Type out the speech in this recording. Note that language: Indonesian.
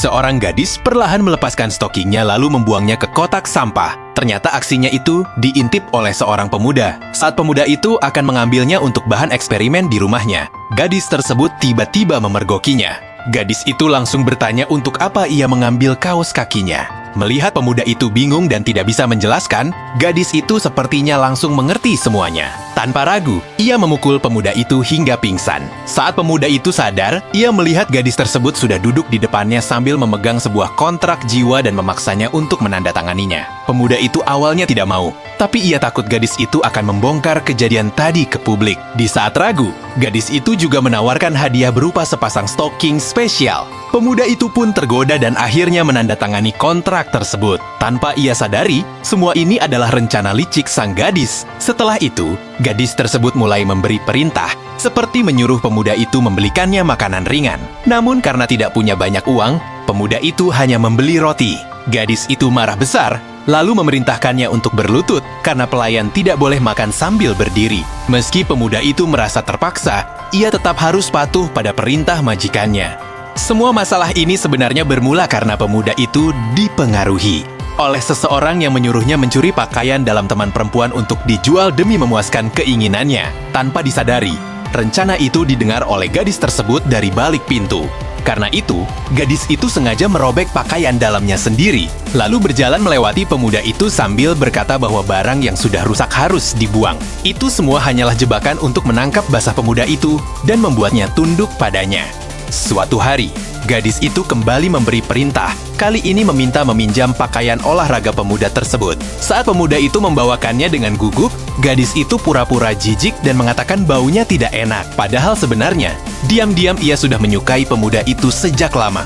Seorang gadis perlahan melepaskan stokingnya lalu membuangnya ke kotak sampah. Ternyata aksinya itu diintip oleh seorang pemuda. Saat pemuda itu akan mengambilnya untuk bahan eksperimen di rumahnya, gadis tersebut tiba-tiba memergokinya. Gadis itu langsung bertanya untuk apa ia mengambil kaos kakinya. Melihat pemuda itu bingung dan tidak bisa menjelaskan, gadis itu sepertinya langsung mengerti semuanya. Tanpa ragu, ia memukul pemuda itu hingga pingsan. Saat pemuda itu sadar, ia melihat gadis tersebut sudah duduk di depannya sambil memegang sebuah kontrak jiwa dan memaksanya untuk menandatanganinya. Pemuda itu awalnya tidak mau, tapi ia takut gadis itu akan membongkar kejadian tadi ke publik. Di saat ragu, gadis itu juga menawarkan hadiah berupa sepasang stocking spesial. Pemuda itu pun tergoda dan akhirnya menandatangani kontrak tersebut. Tanpa ia sadari, semua ini adalah rencana licik sang gadis. Setelah itu, gadis tersebut mulai memberi perintah, seperti menyuruh pemuda itu membelikannya makanan ringan. Namun karena tidak punya banyak uang, pemuda itu hanya membeli roti. Gadis itu marah besar, lalu memerintahkannya untuk berlutut karena pelayan tidak boleh makan sambil berdiri. Meski pemuda itu merasa terpaksa, ia tetap harus patuh pada perintah majikannya. Semua masalah ini sebenarnya bermula karena pemuda itu dipengaruhi oleh seseorang yang menyuruhnya mencuri pakaian dalam teman perempuan untuk dijual demi memuaskan keinginannya. Tanpa disadari, rencana itu didengar oleh gadis tersebut dari balik pintu. Karena itu, gadis itu sengaja merobek pakaian dalamnya sendiri, lalu berjalan melewati pemuda itu sambil berkata bahwa barang yang sudah rusak harus dibuang. Itu semua hanyalah jebakan untuk menangkap basah pemuda itu dan membuatnya tunduk padanya. Suatu hari, gadis itu kembali memberi perintah, kali ini meminta meminjam pakaian olahraga pemuda tersebut. Saat pemuda itu membawakannya dengan gugup, gadis itu pura-pura jijik dan mengatakan baunya tidak enak. Padahal sebenarnya, diam-diam ia sudah menyukai pemuda itu sejak lama.